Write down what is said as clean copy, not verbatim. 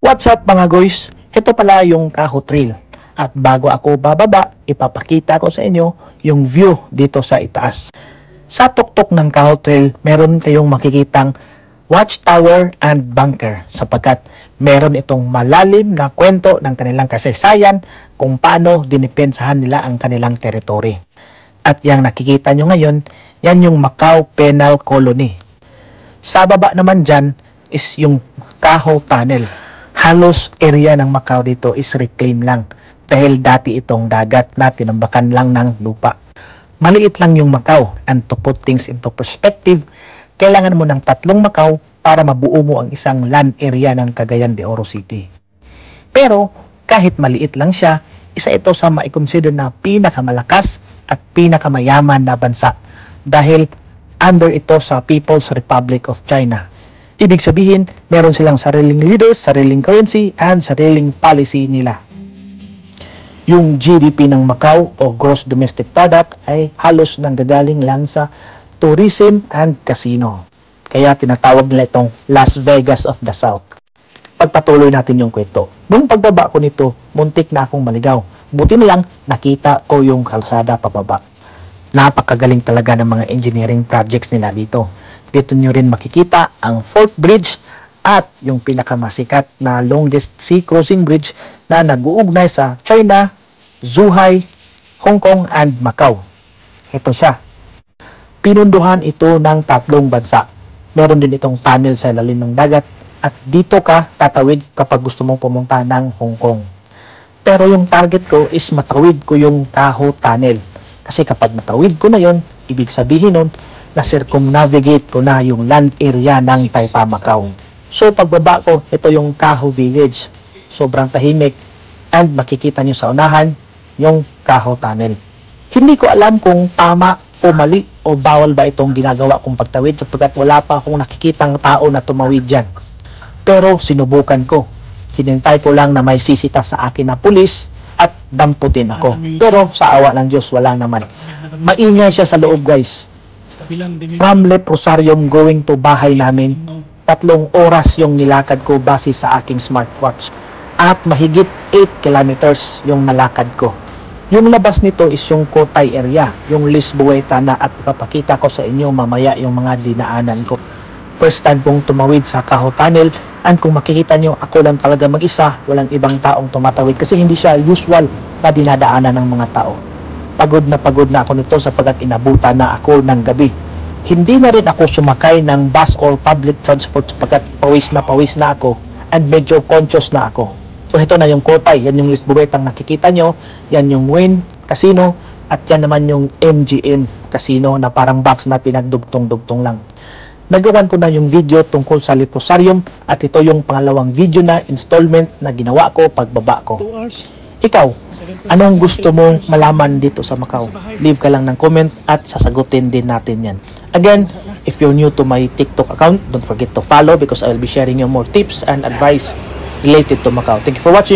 What's up mga guys? Ito pala yung Kaho Trail. At bago ako bababa, ipapakita ko sa inyo yung view dito sa itaas. Sa tuktok ng Kaho Trail, meron kayong makikitang watchtower and bunker sapagkat meron itong malalim na kwento ng kanilang kasaysayan kung paano dinipensahan nila ang kanilang teritoryo. At yung nakikita nyo ngayon, yan yung Macau Penal Colony. Sa baba naman dyan is yung Kaho Tunnel. Halos area ng Macau dito is reclaim lang dahil dati itong dagat na tinambakan lang ng lupa. Maliit lang yung Macau, and to put things into perspective, kailangan mo ng 3 Macau para mabuo mo ang isang land area ng Cagayan de Oro City. Pero kahit maliit lang siya, isa ito sa maikonsider na pinakamalakas at pinakamayaman na bansa dahil under ito sa People's Republic of China. Ibig sabihin, meron silang sariling leaders, sariling currency, and sariling policy nila. Yung GDP ng Macau o Gross Domestic Product ay halos nanggagaling lang sa tourism and casino. Kaya tinatawag nila itong Las Vegas of the South. Pagpatuloy natin yung kwento. Nung pagbaba ko nito, muntik na akong maligaw. Buti na lang nakita ko yung kalsada pababa. Napakagaling talaga ng mga engineering projects nila dito. Dito nyo rin makikita ang Fort Bridge at yung pinakamasikat na longest sea crossing bridge na nag-uugnay sa China, Zhuhai, Hong Kong, and Macau. Ito siya. Pinunduhan ito ng 3 bansa. Meron din itong tunnel sa ilalim ng dagat at dito ka tatawid kapag gusto mong pumunta ng Hong Kong. Pero yung target ko is matawid ko yung Kaho Tunnel. Kasi kapag natawid ko na yon, ibig sabihin nun, na-circumnavigate ko na yung land area ng Taipa, Macau. So pagbaba ko, ito yung Kaho Village. Sobrang tahimik and makikita nyo sa unahan yung Kaho Tunnel. Hindi ko alam kung tama o mali o bawal ba itong ginagawa kong pagtawid sapagkat wala pa akong nakikitang tao na tumawid dyan. Pero sinubukan ko. Hinintay ko lang na may sisita sa akin na pulis at damputin ako. Pero sa awa ng Diyos, wala naman. Maingay siya sa loob, guys. From Leprosarium going to bahay namin, 3 oras yung nilakad ko base sa aking smartwatch. At mahigit 8 kilometers yung nalakad ko. Yung labas nito is yung Kotay area, yung Lisboeta na at ipapakita ko sa inyo mamaya yung mga dinaanan ko. First time kong tumawid sa Kaho Tunnel, and kung makikita nyo, ako lang talaga mag-isa, walang ibang taong tumatawid kasi hindi siya usual na dinadaanan ng mga tao. Pagod na ako nito sapagkat inabutan na ako ng gabi. Hindi na rin ako sumakay ng bus or public transport sapagkat pawis na ako and medyo conscious na ako. So ito na yung Kotay, yan yung Lisboeta ang nakikita nyo, yan yung Wynn Casino, at yan naman yung MGM Casino na parang box na pinagdugtong-dugtong lang. Nagawan ko na yung video tungkol sa Leprosarium at ito yung pangalawang video na installment na ginawa ko pagbaba ko. Ikaw, anong gusto mo malaman dito sa Macau? Leave ka lang ng comment at sasagutin din natin yan. Again, if you're new to my TikTok account, don't forget to follow because I will be sharing you more tips and advice related to Macau. Thank you for watching.